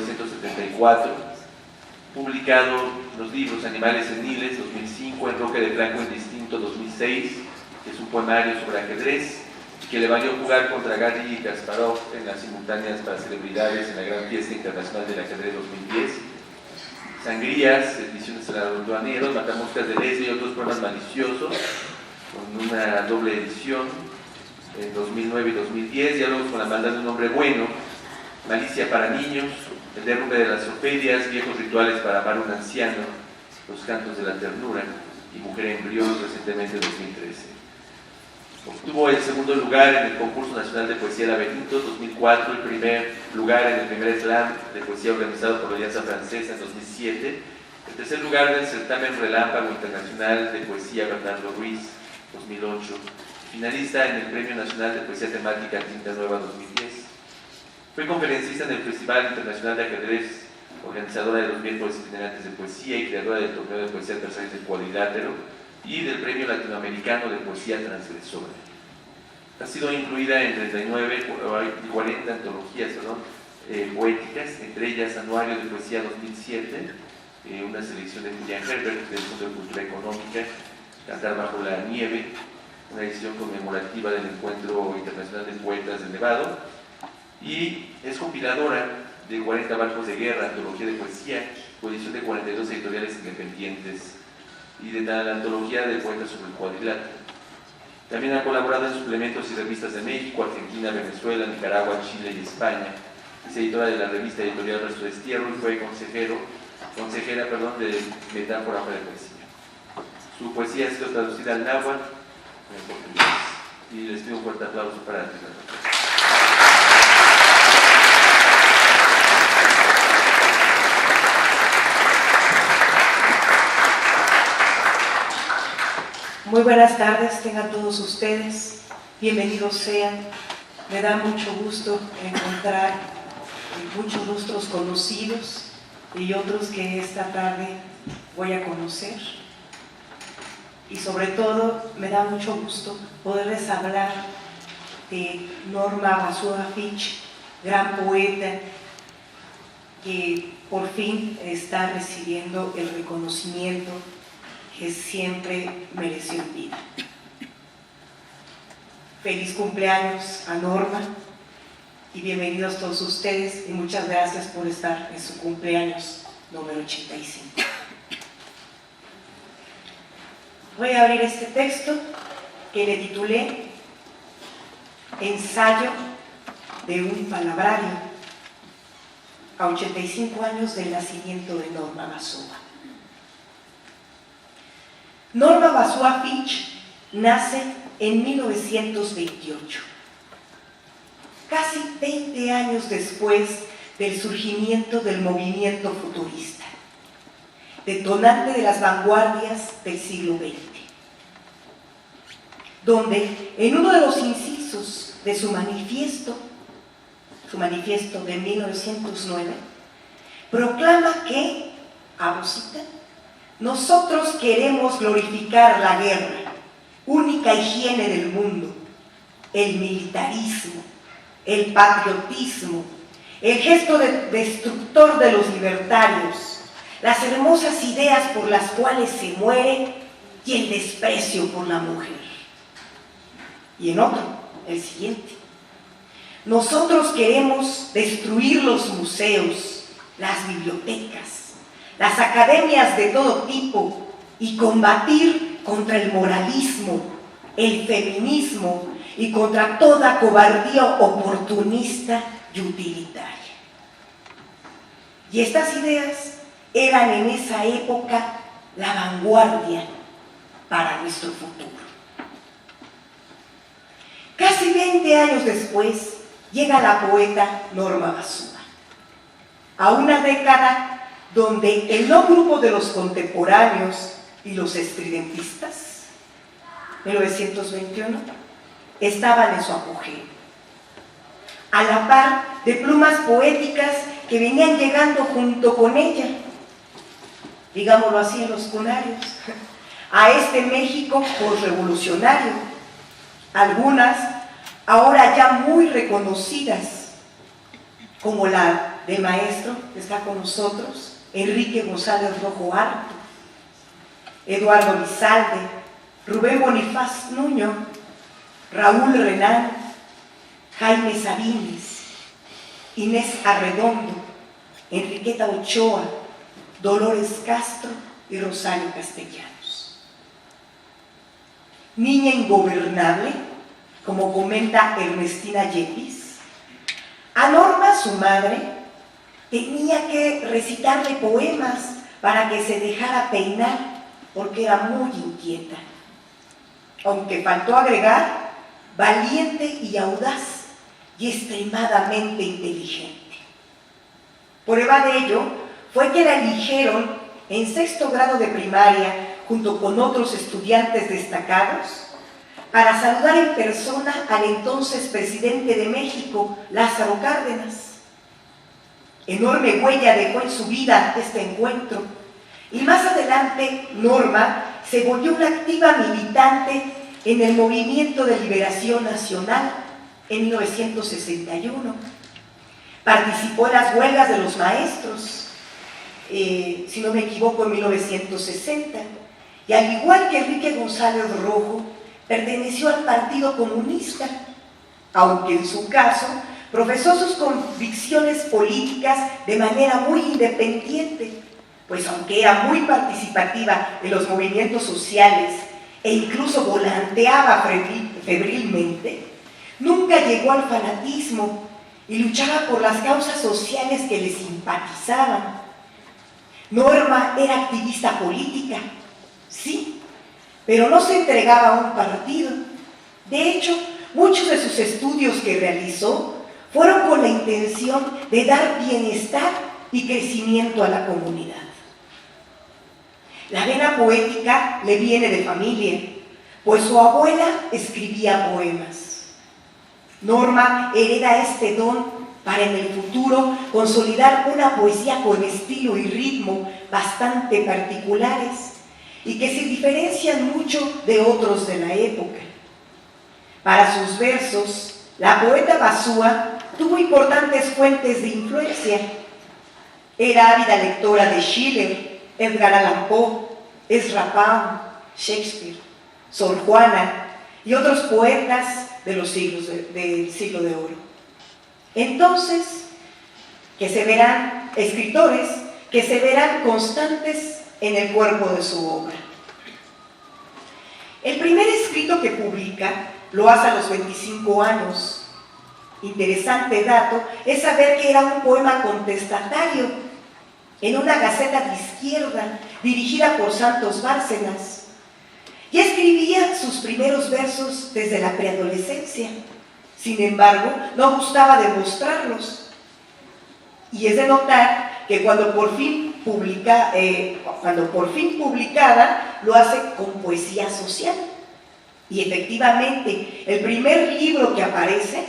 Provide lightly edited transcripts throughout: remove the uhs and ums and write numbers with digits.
1974, publicado los libros Animales Seniles, 2005, Enroque de Franco Indistinto, 2006, que es un poemario sobre ajedrez, que le valió jugar contra Garry y Kasparov en las simultáneas para celebridades en la Gran Fiesta Internacional del Ajedrez 2010. Sangrías, ediciones de la Aduaneros, Matamoscas de Leslie y otros poemas maliciosos, con una doble edición en 2009 y 2010, Diálogos con la maldad de un hombre bueno, Malicia para niños, El derrumbe de las Ofelias, Viejos rituales para amar a un anciano, Los cantos de la ternura y Mujer embrión, recientemente en 2013. Obtuvo el segundo lugar en el Concurso Nacional de Poesía Laberinto 2004, el primer lugar en el primer slam de poesía organizado por la Alianza Francesa en 2007, el tercer lugar del certamen Relámpago Internacional de Poesía Bernardo Ruiz 2008, finalista en el Premio Nacional de Poesía Temática Tinta Nueva 2010. Fue conferencista en el Festival Internacional de Ajedrez, organizadora de los miércoles itinerantes de poesía y creadora del torneo de poesía adversarios del cuadrilátero y del Premio Latinoamericano de Poesía Transgresora. Ha sido incluida en 39 y 40 antologías poéticas, entre ellas Anuario de Poesía 2007, una selección de Julián Herbert del Fondo de Cultura Económica, Cantar bajo la nieve, una edición conmemorativa del Encuentro Internacional de Poetas del Nevado, y es compiladora de 40 barcos de guerra, antología de poesía, coedición de 42 editoriales independientes y de la antología de poetas sobre el cuadrilátero. También ha colaborado en suplementos y revistas de México, Argentina, Venezuela, Nicaragua, Chile y España. Es editora de la revista editorial Resto de Destierro y fue consejera de Metáfora para la Poesía. Su poesía ha sido traducida al náhuatl en portugués. Y les pido un fuerte aplauso para Andrés. Muy buenas tardes, tengan todos ustedes, bienvenidos sean. Me da mucho gusto encontrar muchos rostros conocidos y otros que esta tarde voy a conocer. Y sobre todo me da mucho gusto poderles hablar de Norma Basua Fitch, gran poeta que por fin está recibiendo el reconocimiento que siempre mereció en vida. Feliz cumpleaños a Norma y bienvenidos todos ustedes y muchas gracias por estar en su cumpleaños número 85. Voy a abrir este texto que le titulé Ensayo de un palabrario a 85 años del nacimiento de Norma Basua. Norma Basua Fitch nace en 1928, casi 20 años después del surgimiento del movimiento futurista, detonante de las vanguardias del siglo XX, donde en uno de los incisos de su manifiesto de 1909, proclama que, abro cita, nosotros queremos glorificar la guerra, única higiene del mundo, el militarismo, el patriotismo, el gesto destructor de los libertarios, las hermosas ideas por las cuales se muere y el desprecio por la mujer. Y en otro, el siguiente, nosotros queremos destruir los museos, las bibliotecas, las academias de todo tipo y combatir contra el moralismo, el feminismo y contra toda cobardía oportunista y utilitaria. Y estas ideas eran en esa época la vanguardia para nuestro futuro. Casi 20 años después llega la poeta Norma Basua, a una década donde el no grupo de los contemporáneos y los estridentistas, 1921, estaban en su apogeo, a la par de plumas poéticas que venían llegando junto con ella, digámoslo así, en los cunarios, a este México posrevolucionario, algunas ahora ya muy reconocidas, como la del maestro está con nosotros Enrique González Rojo Harto, Eduardo Lizalde, Rubén Bonifaz Nuño, Raúl Renán, Jaime Sabines, Inés Arredondo, Enriqueta Ochoa, Dolores Castro y Rosario Castellanos. Niña ingobernable, como comenta Ernestina Yepis, a Norma, su madre, tenía que recitarle poemas para que se dejara peinar, porque era muy inquieta. Aunque faltó agregar, valiente y audaz y extremadamente inteligente. Prueba de ello fue que la eligieron en 6º grado de primaria, junto con otros estudiantes destacados, para saludar en persona al entonces presidente de México, Lázaro Cárdenas. Enorme huella dejó en su vida este encuentro, y más adelante Norma se volvió una activa militante en el Movimiento de Liberación Nacional en 1961. Participó en las huelgas de los maestros, si no me equivoco, en 1960, y al igual que Enrique González Rojo, perteneció al Partido Comunista, aunque en su caso profesó sus convicciones políticas de manera muy independiente, pues aunque era muy participativa en los movimientos sociales e incluso volanteaba febrilmente, nunca llegó al fanatismo y luchaba por las causas sociales que le simpatizaban. Norma era activista política, sí, pero no se entregaba a un partido. De hecho, muchos de sus estudios que realizó fueron con la intención de dar bienestar y crecimiento a la comunidad. La vena poética le viene de familia, pues su abuela escribía poemas. Norma hereda este don para en el futuro consolidar una poesía con estilo y ritmo bastante particulares y que se diferencian mucho de otros de la época. Para sus versos, la poeta Basúa tuvo importantes fuentes de influencia. Era ávida lectora de Schiller, Edgar Allan Poe, Ezra Pound, Shakespeare, Sor Juana y otros poetas de los siglos del siglo de oro. Entonces, escritores que se verán constantes en el cuerpo de su obra. El primer escrito que publica lo hace a los 25 años. Interesante dato es saber que era un poema contestatario en una gaceta de izquierda dirigida por Santos Bárcenas, y escribía sus primeros versos desde la preadolescencia. Sin embargo, no gustaba demostrarlos, y es de notar que cuando por fin publicada lo hace con poesía social. Y efectivamente, el primer libro que aparece,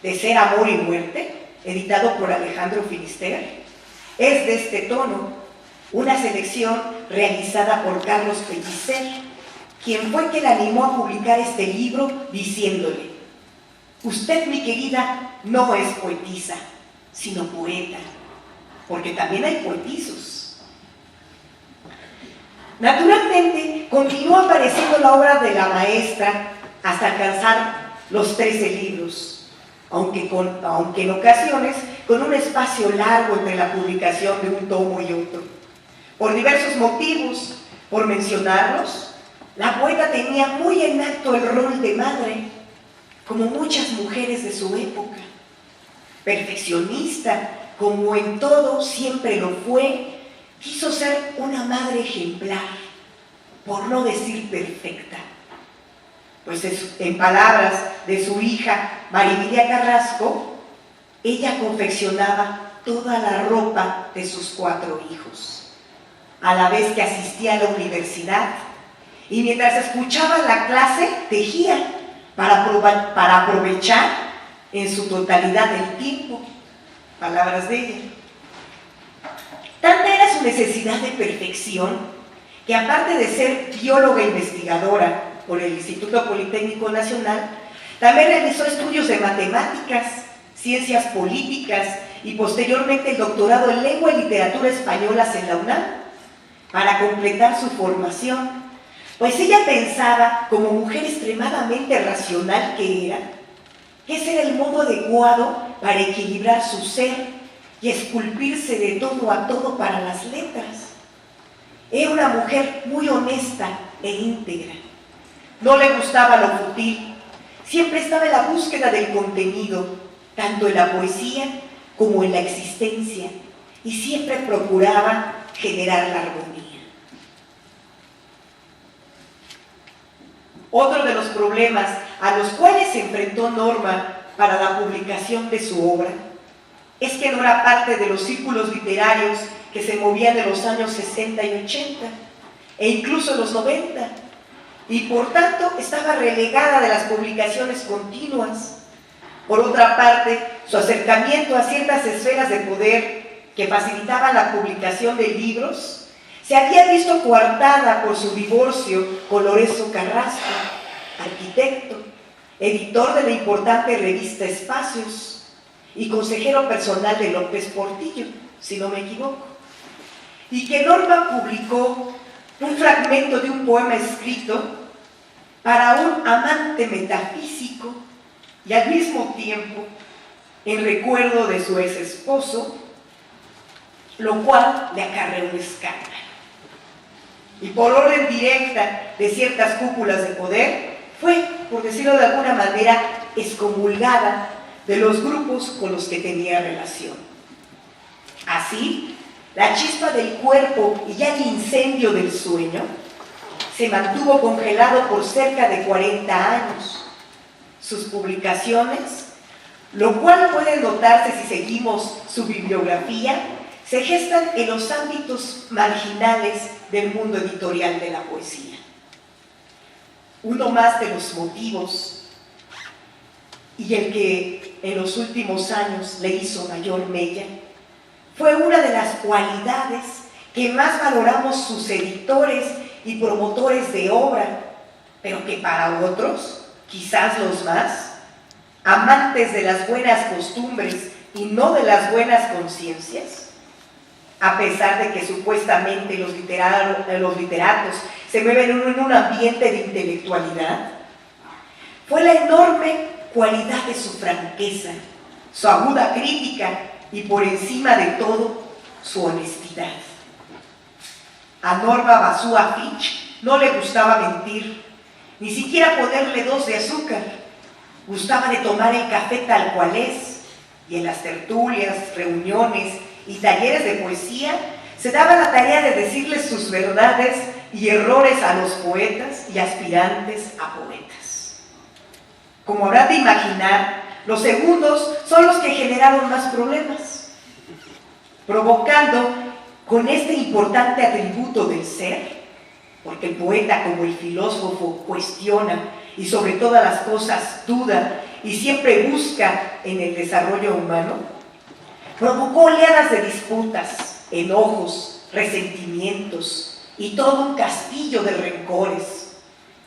De Ser, Amor y Muerte, editado por Alejandro Finisterre, es de este tono, una selección realizada por Carlos Pellicer, quien fue quien animó a publicar este libro diciéndole: usted, mi querida, no es poetisa, sino poeta, porque también hay poetizos. Naturalmente, continuó apareciendo la obra de la maestra hasta alcanzar los 13 libros, aunque en ocasiones con un espacio largo entre la publicación de un tomo y otro. Por diversos motivos, por mencionarlos, la poeta tenía muy en alto el rol de madre, como muchas mujeres de su época. Perfeccionista, como en todo siempre lo fue, quiso ser una madre ejemplar, por no decir perfecta. Pues en palabras de su hija Marilia Carrasco, ella confeccionaba toda la ropa de sus 4 hijos, a la vez que asistía a la universidad, y mientras escuchaba la clase tejía para aprovechar en su totalidad el tiempo. Palabras de ella. Tanta era su necesidad de perfección que, aparte de ser bióloga investigadora por el Instituto Politécnico Nacional, también realizó estudios de matemáticas, ciencias políticas y posteriormente el doctorado en Lengua y Literatura Españolas en la UNAM para completar su formación, pues ella pensaba, como mujer extremadamente racional que era, que ese era el modo adecuado para equilibrar su ser y esculpirse de todo a todo para las letras. Era una mujer muy honesta e íntegra. No le gustaba lo fútil, siempre estaba en la búsqueda del contenido, tanto en la poesía como en la existencia, y siempre procuraba generar la armonía. Otro de los problemas a los cuales se enfrentó Norma para la publicación de su obra es que no era parte de los círculos literarios que se movían en los años 60 y 80 e incluso en los 90, y por tanto estaba relegada de las publicaciones continuas. Por otra parte, su acercamiento a ciertas esferas de poder que facilitaban la publicación de libros se había visto coartada por su divorcio con Lorenzo Carrasco, arquitecto, editor de la importante revista Espacios y consejero personal de López Portillo, si no me equivoco, y que Norma publicó un fragmento de un poema escrito para un amante metafísico y al mismo tiempo en recuerdo de su ex esposo, lo cual le acarreó un escándalo. Y por orden directa de ciertas cúpulas de poder, fue, por decirlo de alguna manera, excomulgada de los grupos con los que tenía relación. Así, la chispa del cuerpo y ya el incendio del sueño se mantuvo congelado por cerca de 40 años. Sus publicaciones, lo cual puede notarse si seguimos su bibliografía, se gestan en los ámbitos marginales del mundo editorial de la poesía. Uno más de los motivos, y el que en los últimos años le hizo mayor mella, fue una de las cualidades que más valoramos sus editores y promotores de obra, pero que para otros, quizás los más, amantes de las buenas costumbres y no de las buenas conciencias, a pesar de que supuestamente los literatos se mueven en un ambiente de intelectualidad, fue la enorme cualidad de su franqueza, su aguda crítica y por encima de todo, su honestidad. A Norma Basúa Fitch no le gustaba mentir, ni siquiera ponerle 2 de azúcar. Gustaba de tomar el café tal cual es, y en las tertulias, reuniones y talleres de poesía se daba la tarea de decirles sus verdades y errores a los poetas y aspirantes a poetas. Como habrán de imaginar, los segundos son los que generaron más problemas, provocando con este importante atributo del ser, porque el poeta como el filósofo cuestiona y sobre todas las cosas duda y siempre busca en el desarrollo humano, provocó oleadas de disputas, enojos, resentimientos y todo un castillo de rencores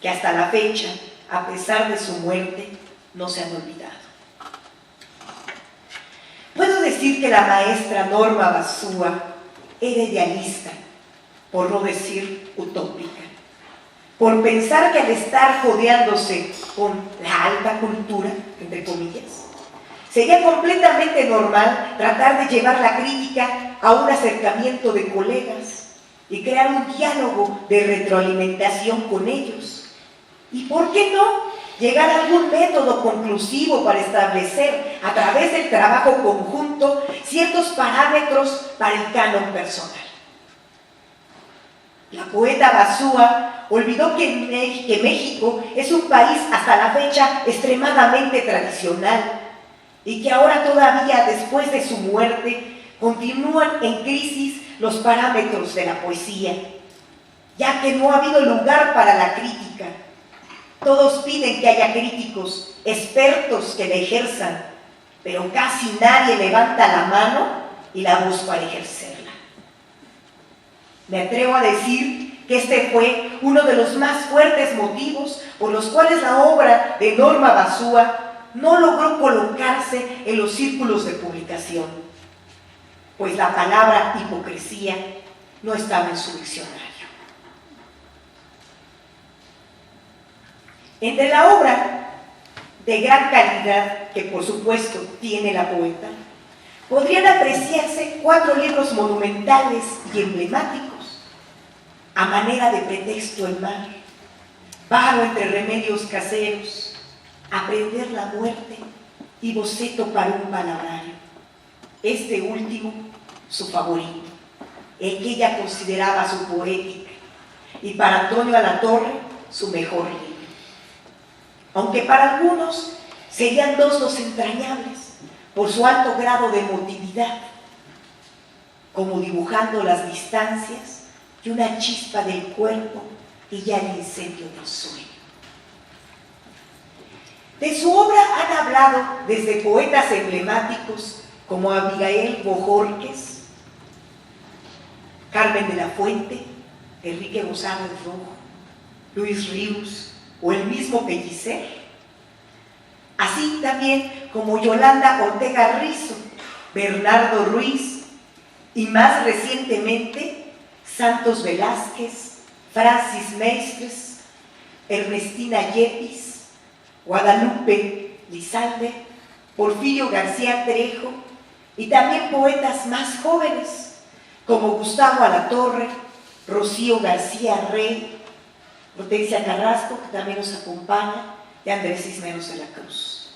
que hasta la fecha, a pesar de su muerte, no se han olvidado. Puedo decir que la maestra Norma Basúa era idealista, por no decir utópica, por pensar que al estar jodeándose con la alta cultura, entre comillas, sería completamente normal tratar de llevar la crítica a un acercamiento de colegas y crear un diálogo de retroalimentación con ellos. ¿Y por qué no llegar a algún método conclusivo para establecer, a través del trabajo conjunto, ciertos parámetros para el canon personal? La poeta Basúa olvidó que México es un país hasta la fecha extremadamente tradicional y que ahora todavía, después de su muerte, continúan en crisis los parámetros de la poesía, ya que no ha habido lugar para la crítica. Todos piden que haya críticos, expertos que la ejerzan, pero casi nadie levanta la mano y la voz para ejercerla. Me atrevo a decir que este fue uno de los más fuertes motivos por los cuales la obra de Norma Basúa no logró colocarse en los círculos de publicación, pues la palabra hipocresía no estaba en su diccionario. Entre la obra de gran calidad que por supuesto tiene la poeta, podrían apreciarse 4 libros monumentales y emblemáticos: A manera de pretexto el mar, Vago entre remedios caseros, Aprender la muerte y Boceto para un palabrario. Este último, su favorito, el que ella consideraba su poética, y para Antonio Alatorre, su mejor libro. Aunque para algunos serían 2 los entrañables, por su alto grado de emotividad, como Dibujando las distancias y Una chispa del cuerpo y ya el incendio del sueño. De su obra han hablado desde poetas emblemáticos como Abigail Bojorquez, Carmen de la Fuente, Enrique González Rojo, Luis Ríos o el mismo Pellicer, así también como Yolanda Ortega Rizo, Bernardo Ruiz y más recientemente Santos Velázquez, Francis Mestres, Ernestina Yepis, Guadalupe Lizalde, Porfirio García Trejo y también poetas más jóvenes como Gustavo Alatorre, Rocío García Rey, Hortensia Carrasco, que también nos acompaña, y Andrés Cisneros de la Cruz.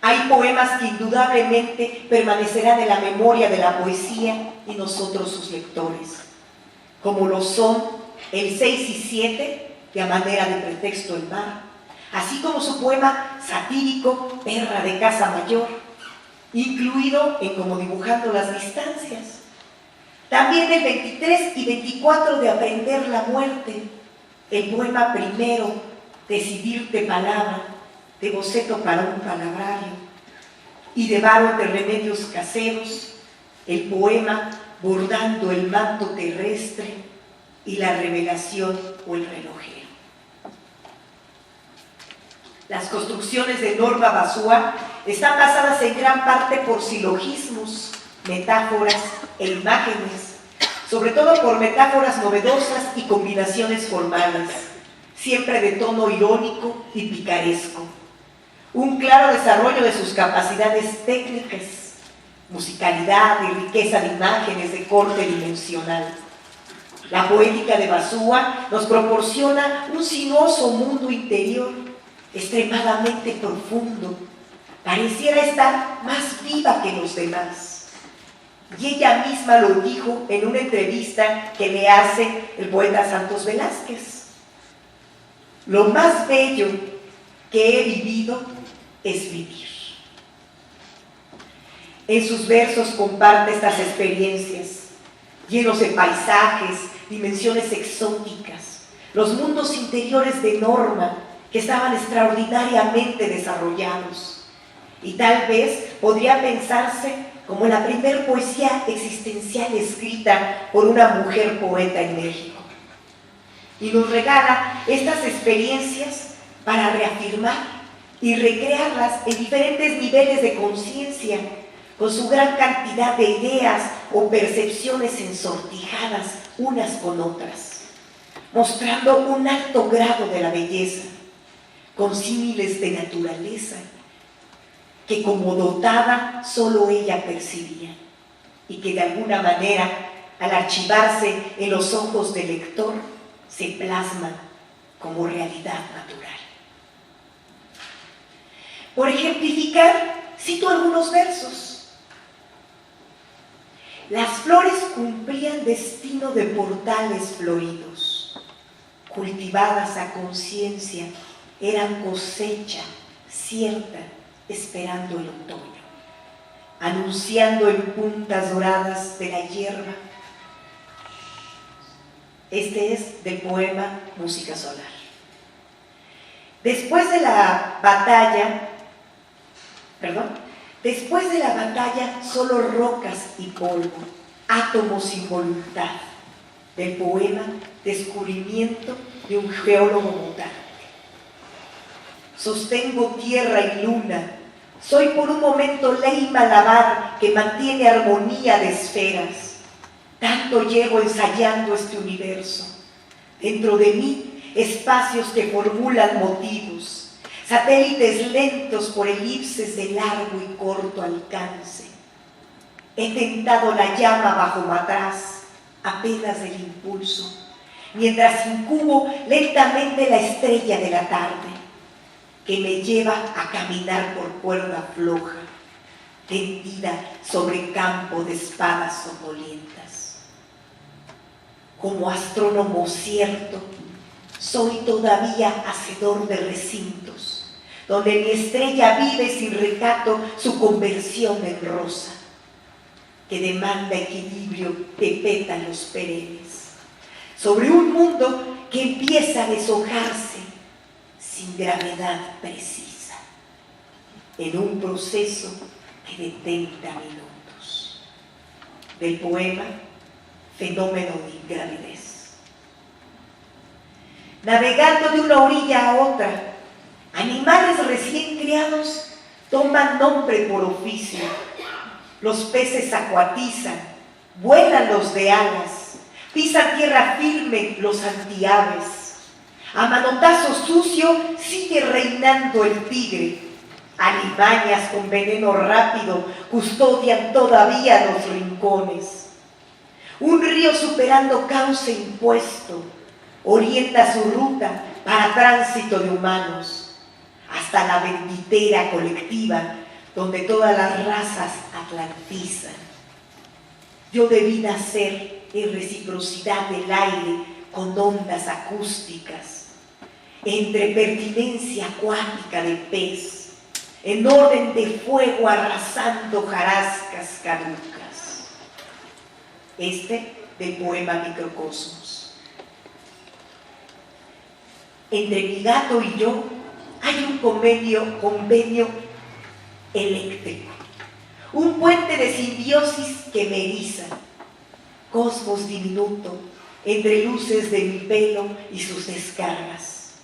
Hay poemas que indudablemente permanecerán en la memoria de la poesía y nosotros sus lectores, como lo son el 6 y 7 de A manera de pretexto el mar, así como su poema satírico Perra de Casa Mayor, incluido en Como Dibujando las distancias. También el 23 y 24 de Aprender la muerte, el poema primero Decidirte palabra, de Boceto para un palabrario, y de Vago de remedios caseros, el poema Bordando el manto terrestre y La revelación o el relojero. Las construcciones de Norma Basúa están basadas en gran parte por silogismos, metáforas e imágenes, sobre todo por metáforas novedosas y combinaciones formales, siempre de tono irónico y picaresco. Un claro desarrollo de sus capacidades técnicas, musicalidad y riqueza de imágenes de corte dimensional. La poética de Basúa nos proporciona un sinuoso mundo interior extremadamente profundo. Pareciera estar más viva que los demás. Y ella misma lo dijo en una entrevista que le hace el poeta Santos Velázquez. Lo más bello que he vivido es vivir. En sus versos comparte estas experiencias, llenos de paisajes, dimensiones exóticas, los mundos interiores de Norma, que estaban extraordinariamente desarrollados. Y tal vez podría pensarse como la primer poesía existencial escrita por una mujer poeta en México. Y nos regala estas experiencias para reafirmar y recrearlas en diferentes niveles de conciencia, con su gran cantidad de ideas o percepciones ensortijadas unas con otras, mostrando un alto grado de la belleza, con símiles de naturaleza, que como dotada solo ella percibía, y que de alguna manera, al archivarse en los ojos del lector, se plasman como realidad natural. Por ejemplificar, cito algunos versos. Las flores cumplían destino de portales floridos, cultivadas a conciencia, eran cosecha cierta, esperando el otoño, anunciando en puntas doradas de la hierba. Este es del poema Música Solar. Después de la batalla, solo rocas y polvo, átomos sin voluntad, del poema Descubrimiento de un geólogo mutante. Sostengo tierra y luna, Soy por un momento ley malabar que mantiene armonía de esferas. Tanto llevo ensayando este universo. Dentro de mí, espacios que formulan motivos, satélites lentos por elipses de largo y corto alcance. He tentado la llama bajo matraz, apenas del impulso, mientras incubo lentamente la estrella de la tarde, que me lleva a caminar por cuerda floja, tendida sobre campo de espadas somnolientas. Como astrónomo cierto, soy todavía hacedor de recintos, donde mi estrella vive sin recato su conversión en rosa, que demanda equilibrio de pétalos perennes, sobre un mundo que empieza a deshojarse sin gravedad precisa, en un proceso que de 30 minutos. Del poema Fenómeno de Ingravidez. Navegando de una orilla a otra, animales recién criados toman nombre por oficio. Los peces acuatizan, vuelan los de alas, pisan tierra firme los antiaves. A manotazo sucio sigue reinando el tigre. Alimañas con veneno rápido custodian todavía los rincones. Un río superando cauce impuesto orienta su ruta para tránsito de humanos, hasta la benditera colectiva donde todas las razas atlantizan. Yo debí nacer en reciprocidad del aire con ondas acústicas, entre pertinencia acuática de pez, en orden de fuego arrasando jarascas caducas. Del poema Microcosmos. Entre mi gato y yo hay un convenio eléctrico, un puente de simbiosis que me eriza, cosmos diminuto entre luces de mi pelo y sus descargas.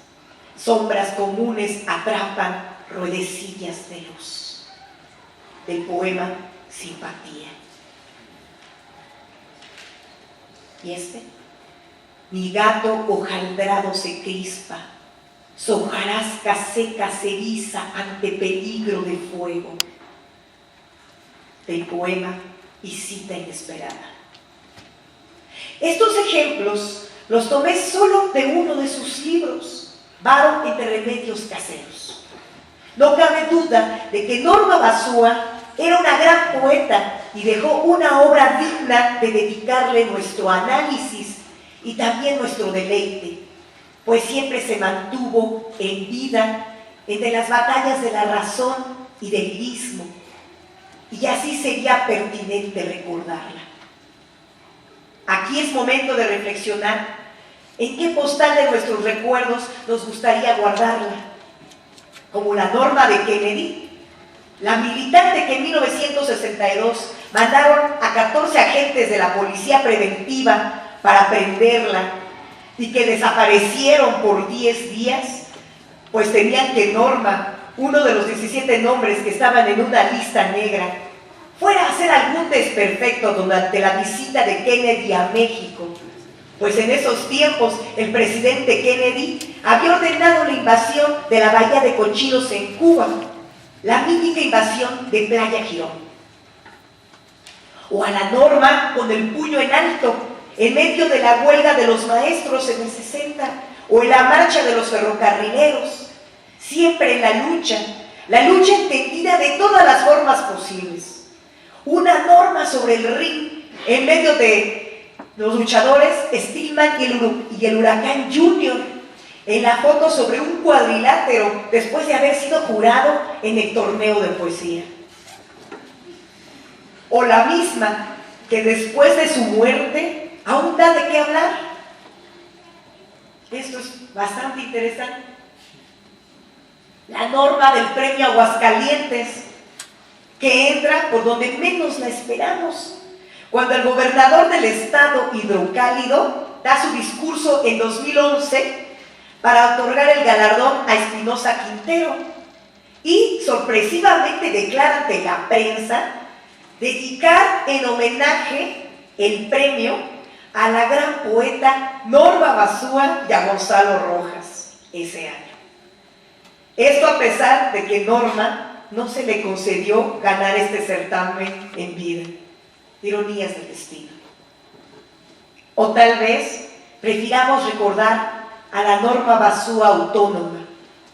Sombras comunes atrapan ruedecillas de luz. Del poema Simpatía. Y mi gato hojaldrado se crispa, su hojarasca seca se eriza ante peligro de fuego. Del poema Visita Inesperada. Estos ejemplos los tomé solo de uno de sus libros, Varo entre remedios caseros. No cabe duda de que Norma Basúa era una gran poeta y dejó una obra digna de dedicarle nuestro análisis y también nuestro deleite, pues siempre se mantuvo en vida entre las batallas de la razón y del lirismo, y así sería pertinente recordarla. Aquí es momento de reflexionar en qué postal de nuestros recuerdos nos gustaría guardarla, como la Norma de Kennedy, la militante que en 1962 mandaron a 14 agentes de la policía preventiva para prenderla y que desaparecieron por 10 días, pues temían que Norma, uno de los 17 nombres que estaban en una lista negra, fuera a hacer algún desperfecto durante la visita de Kennedy a México, pues en esos tiempos el presidente Kennedy había ordenado la invasión de la bahía de Cochinos en Cuba, la mítica invasión de Playa Girón. O a la Norma con el puño en alto, en medio de la huelga de los maestros en el 60, o en la marcha de los ferrocarrileros, siempre en la lucha entendida de todas las formas posibles. Una Norma sobre el ring, en medio de los luchadores Stillman y el Huracán Junior, en la foto sobre un cuadrilátero después de haber sido jurado en el torneo de poesía. O la misma que después de su muerte aún da de qué hablar. Esto es bastante interesante. La Norma del Premio Aguascalientes, que entra por donde menos la esperamos, cuando el gobernador del estado Hidrocálido da su discurso en 2011 para otorgar el galardón a Espinosa Quintero, y sorpresivamente declara ante la prensa dedicar en homenaje el premio a la gran poeta Norma Basúa y a Gonzalo Rojas ese año. Esto a pesar de que Norma no se le concedió ganar este certamen en vida. Ironías del destino. O tal vez prefiramos recordar a la Norma Basúa autónoma,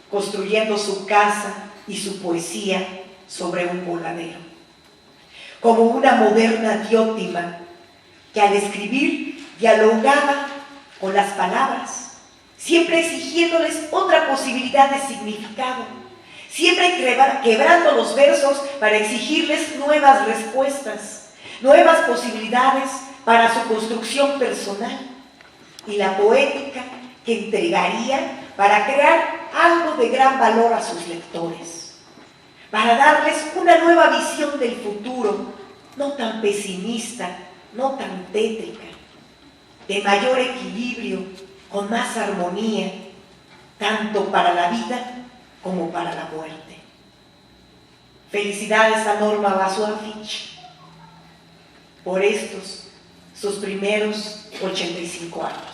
construyendo su casa y su poesía sobre un voladero, como una moderna diótima que al escribir dialogaba con las palabras, siempre exigiéndoles otra posibilidad de significado, siempre quebrando los versos para exigirles nuevas respuestas, nuevas posibilidades para su construcción personal, y la poética que entregaría para crear algo de gran valor a sus lectores, para darles una nueva visión del futuro, no tan pesimista, no tan tétrica, de mayor equilibrio, con más armonía, tanto para la vida como para la muerte. Felicidades a Norma Basúa Fitch por estos, sus primeros 85 años.